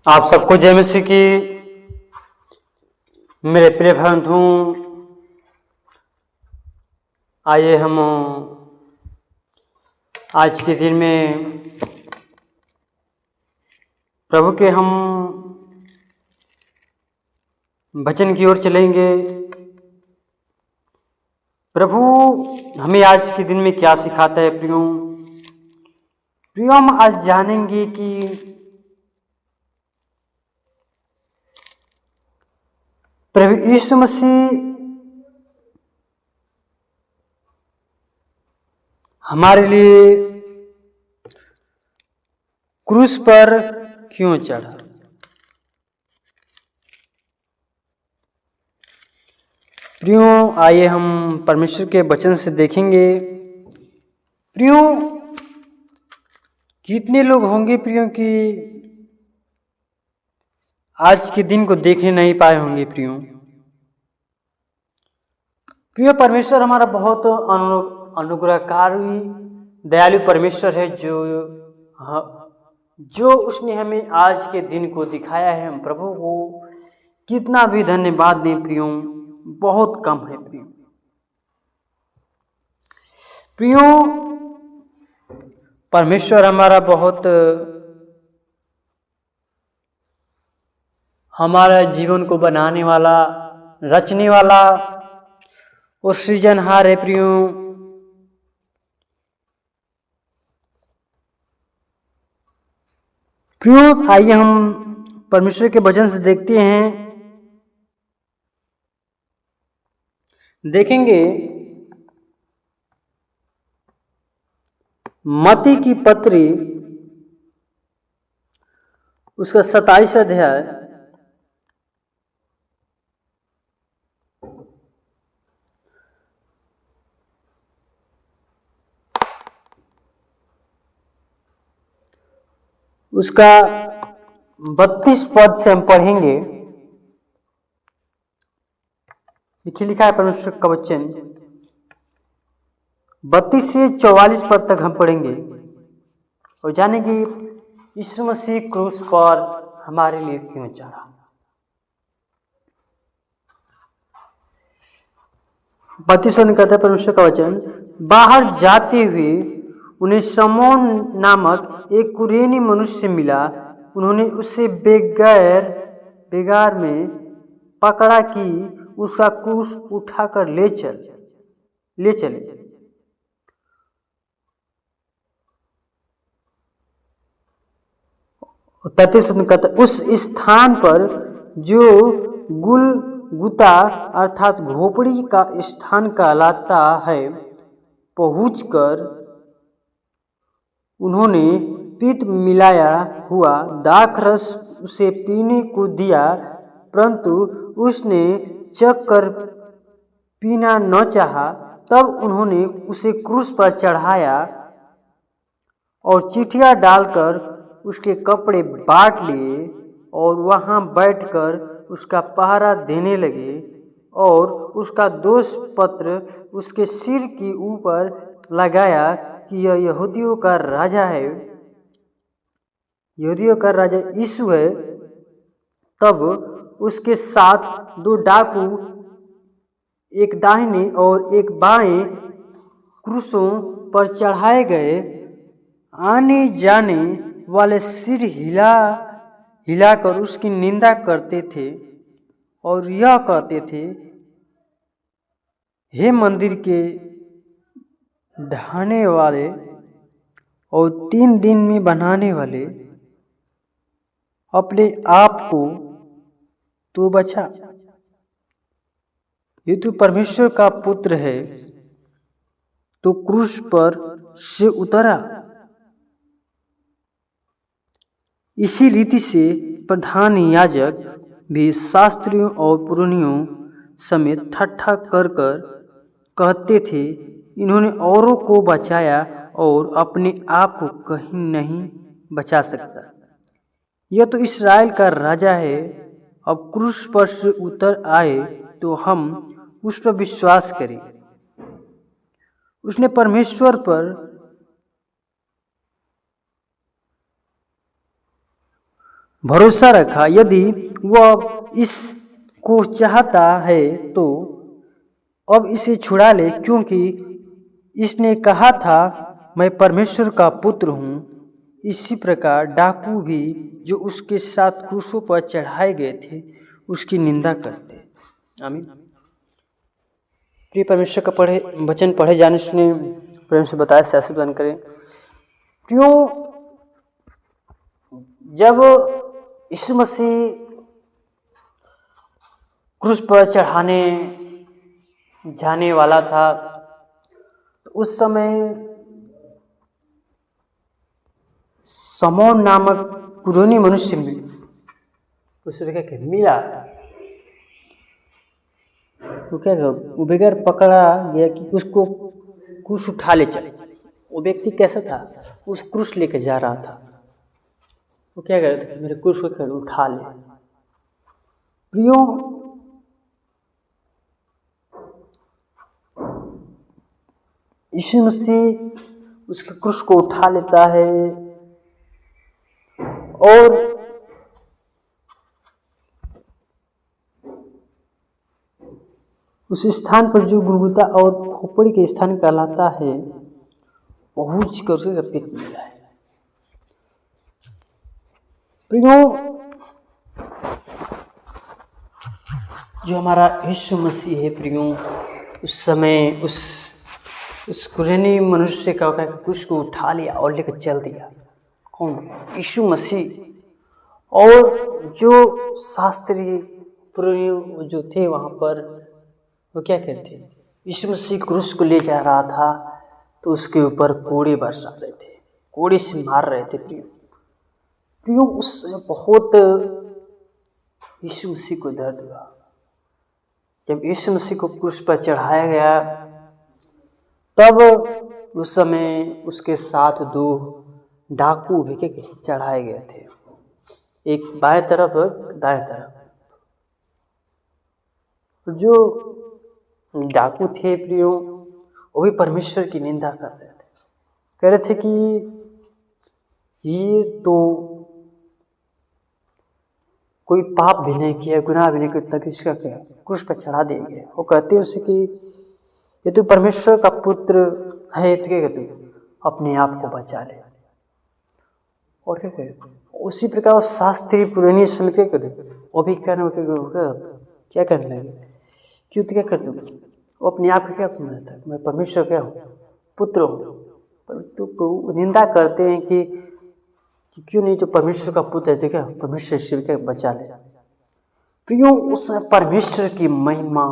आप सबको जय मसीह की। मेरे प्रिय बंधु, आइए हम आज के दिन में प्रभु के हम वचन की ओर चलेंगे। प्रभु हमें आज के दिन में क्या सिखाता है। प्रियो हम आज जानेंगे कि प्रभु यीशु मसीह हमारे लिए क्रूस पर क्यों चढ़ा। प्रियो आइए हम परमेश्वर के वचन से देखेंगे। प्रियो कितने लोग होंगे प्रियो कि आज के दिन को देखने नहीं पाए होंगे। प्रियो परमेश्वर हमारा बहुत अनुग्रहकारी दयालु परमेश्वर है, जो उसने हमें आज के दिन को दिखाया है। हम प्रभु को कितना भी धन्यवाद दें प्रियो, बहुत कम है। प्रियो परमेश्वर हमारा बहुत हमारा जीवन को बनाने वाला, रचने वाला और सृजनहार है। प्रियो आइए हम परमेश्वर के वचन से देखते हैं, देखेंगे मत्ती की पत्री उसका 27 अध्याय उसका 32 पद से हम पढ़ेंगे। लिखा है परमेश्वर का वचन 32 से 44 पद तक हम पढ़ेंगे और जानेंगे यीशु मसीह क्रूस पर हमारे लिए क्यों चढ़ा। 32 पद कहता है परमेश्वर का वचन, बाहर जाते हुए उन्हें शमौन नामक एक कुरेनी मनुष्य मिला। उन्होंने उसे बेगार में पकड़ा कि उसका क्रूस उठाकर ले चले। उस स्थान पर जो गुलगुता अर्थात घोपड़ी का स्थान कहलाता है पहुंचकर उन्होंने पीत मिलाया हुआ दाखरस उसे पीने को दिया, परंतु उसने चख कर पीना न चाहा। तब उन्होंने उसे क्रूस पर चढ़ाया और चिट्ठियां डालकर उसके कपड़े बांट लिए और वहां बैठकर उसका पहरा देने लगे और उसका दोष पत्र उसके सिर के ऊपर लगाया कि यह यहूदियों का राजा है, यहूदियों का राजा यीशु है। तब उसके साथ 2 डाकू, एक दाहिने और एक बाएं क्रूसों पर चढ़ाए गए। आने जाने वाले सिर हिलाकर उसकी निंदा करते थे और यह कहते थे, हे मंदिर के ढाने वाले और 3 दिन में बनाने वाले, अपने आप को तो बचा। ये तो परमेश्वर का पुत्र है, तो क्रूस पर से उतरा। इसी रीति से प्रधान याजक भी शास्त्रियों और पुरनियों समेत ठट्ठा कर कहते थे, इन्होंने औरों को बचाया और अपने आप को कहीं नहीं बचा सकता। यह तो इस्राएल का राजा है। अब क्रूस पर से उतर आए तो हम उस पर विश्वास करें। उसने परमेश्वर पर भरोसा रखा। यदि वह इसको चाहता है तो अब इसे छुड़ा ले, क्योंकि इसने कहा था मैं परमेश्वर का पुत्र हूँ। इसी प्रकार डाकू भी जो उसके साथ क्रूसों पर चढ़ाए गए थे उसकी निंदा करते। आमीन। प्रिय परमेश्वर का वचन पढ़े जाने सुने प्रेम से बताया से आशीर्वाद करें। क्यों जब यीशु मसीह क्रूस पर चढ़ाने जाने वाला था तो उस समय समौन नामक पुरानी मनुष्य उसे क्या मिला। वो क्या वो बगैर पकड़ा गया कि उसको क्रूस उठा ले चले। वो व्यक्ति कैसा था? उस क्रूस लेकर जा रहा था। वो क्या कह रहे थे? मेरे क्रूस को उठा ले। प्रियो, यीशु मसीह उसके क्रूस को उठा लेता है और उस स्थान पर जो गुलगुता और खोपड़ी के स्थान कहलाता है पहुंच कर उसका पेट मिला है। प्रियो, जो हमारा यीशु मसीह है प्रियो, उस समय उस कुरैनी मनुष्य का क्रूस को उठा लिया और लेकर चल दिया। कौन? यीशु मसीह। और जो शास्त्री पुरोहित जो थे वहाँ पर वो क्या कहते? यीशु मसीह क्रूस को ले जा रहा था तो उसके ऊपर कोड़े बरसा रहे थे, कोड़े से मार रहे थे। प्रियो उस बहुत यीशु मसीह को दर्द हुआ। जब यीशु मसीह को क्रूस पर चढ़ाया गया तब उस समय उसके साथ 2 डाकू भी चढ़ाए गए थे, एक बाएं तरफ और दाएं तरफ। जो डाकू थे प्रियो वो भी परमेश्वर की निंदा कर रहे थे, कह रहे थे कि ये तो कोई पाप भी नहीं किया, गुनाह भी नहीं किया, तक इसका क्या क्रूस पर चढ़ा दिए गए। वो कहते उसे कि ये तो परमेश्वर का पुत्र है, तो क्या कहते अपने आप को बचा ले। और क्या कहे? उसी प्रकार शास्त्री पुरानी समिति क्या करे? वो भी कहने क्या करने लगे? क्यों तो क्या करते? वो अपने आप को क्या समझता है? मैं परमेश्वर क्या हूँ? पुत्र हूँ। तो निंदा करते हैं कि क्यों नहीं, तो परमेश्वर का पुत्र है तो क्या परमेश्वर शिव के बचा ले। प्रियो उस परमेश्वर की महिमा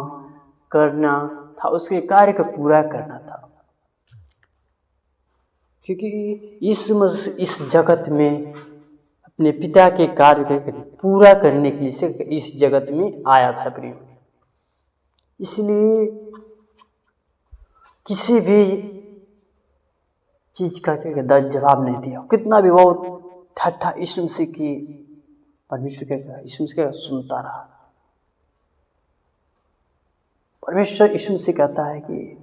करना था, उसके कार्य को पूरा करना था, क्योंकि इस जगत में अपने पिता के कार्य को पूरा करने के लिए इस जगत में आया था प्रियो। इसलिए किसी भी चीज का जवाब नहीं दिया। कितना भी बहुत ठट्ठा यीशु मसीह की परमेश्वर क्या यीशु मसीह क्या सुनता रहा। परमेश्वर यीशु मसीह कहता है कि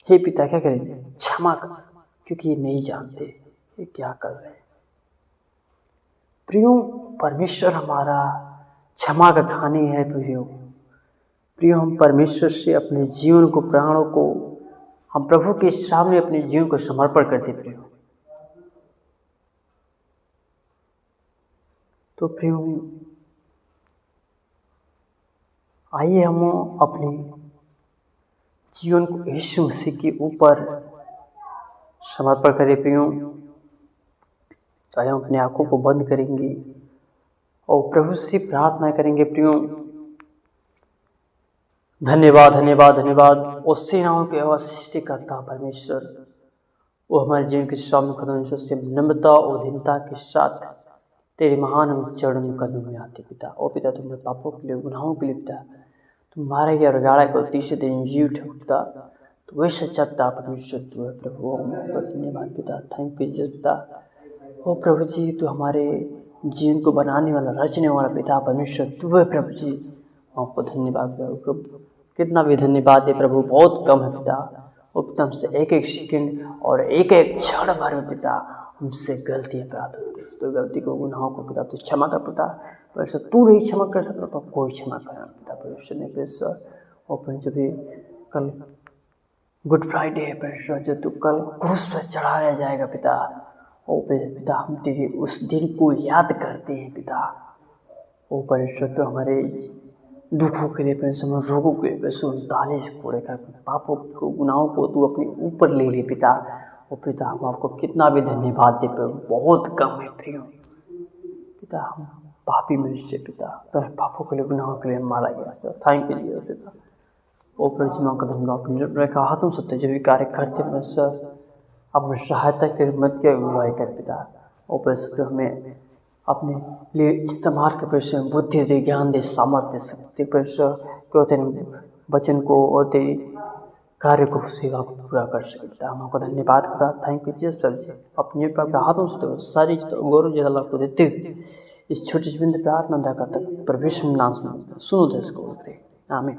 हे पिता क्या करें? क्षमा कर, क्योंकि ये नहीं जानते ये क्या कर रहे हैं। प्रियो परमेश्वर हमारा क्षमा का खानी है। प्रियो हम परमेश्वर से अपने जीवन को, प्राणों को हम प्रभु के सामने अपने जीवन को समर्पण करते प्रियो। तो प्रियो आइए हम अपने जीवन को यीशु मसीह के ऊपर समर्पण करें प्रियो। चाहे हम अपनी आंखों को बंद करेंगे और प्रभु से प्रार्थना करेंगे प्रियो। धन्यवाद धन्यवाद धन्यवाद उस सेनाओं के सृष्टिकर्ता परमेश्वर, वो हमारे जीवन के सामने कदम से नम्रता और दीनता के साथ तेरे महान हम चरण कदम में आते पिता। ओ पिता तुम्हारे पापों के लिए, गुनाहों के लिए पिता, तुम मारे गए और गाड़ा को तीसरे दिन जी उठे पिता। तो वही सच्चा पिता परमेश्वर तू है प्रभु। धन्यवाद पिता, थैंक यू पिता। ओ प्रभु जी तू हमारे जीवन को बनाने वाला, रचने वाला पिता परमेश्वर तू है प्रभु जी। आपको धन्यवाद प्रभु, कितना भी धन्यवाद है प्रभु, बहुत कम है पिता। और पिता हमसे एक एक सेकंड और एक एक क्षण भर में पिता हमसे गलतियाँ प्राप्त हुई तो गलती को गुनाहों को पिता तो क्षमा कर पिता। परमेश्वर तू नहीं क्षमा कर सकता तो कोई क्षमा करना पिता परमेश्वर ने परमेश्वर। और परमेश्वर भी कल गुड फ्राइडे है परमेश्वर, जो तू कल क्रूस पर चढ़ाया जाएगा पिता। ओ पिता हम तेरे उस दिन को याद करते हैं पिता। ओ परमेश्वर तो हमारे दुखों के लिए परमेश्वर, रोगों के लिए परमेश्वर 39 कोड़े का पापों को गुनाहों को तू अपने ऊपर ले ले पिता। ओ पिता हम आपको कितना भी धन्यवाद देते, बहुत कम है प्रियो पिता। हम पापी मनुष्य पिता, तो पापों के लिए गुनाहों के लिए मारा गया। थैंक यू जीसस पिता। ओ परमेश्वर का धन्यवाद रखा हाथों सत्य जो भी कार्य करते परमेश्वर अपनी सहायता के मत के अगुवाई कर पिता। ओ परमेश्वर हमें अपने लिए इस्तेमाल के परमेश्वर बुद्धि दे, ज्ञान दे, सामर्थ्य दे सकते परमेश्वर क्यों तेरे वचन को और तेरी कार्य को सेवा को पूरा कर सके पिता। हम आपको धन्यवाद करता। थैंक यू जीसस प्रभु। अपने पर हाथों से सारी गौरव जला को देते हुए इस छोटी सी बिंदु प्रार्थना अदा करता परमेश्वर नाम सुनो दस को आमीन।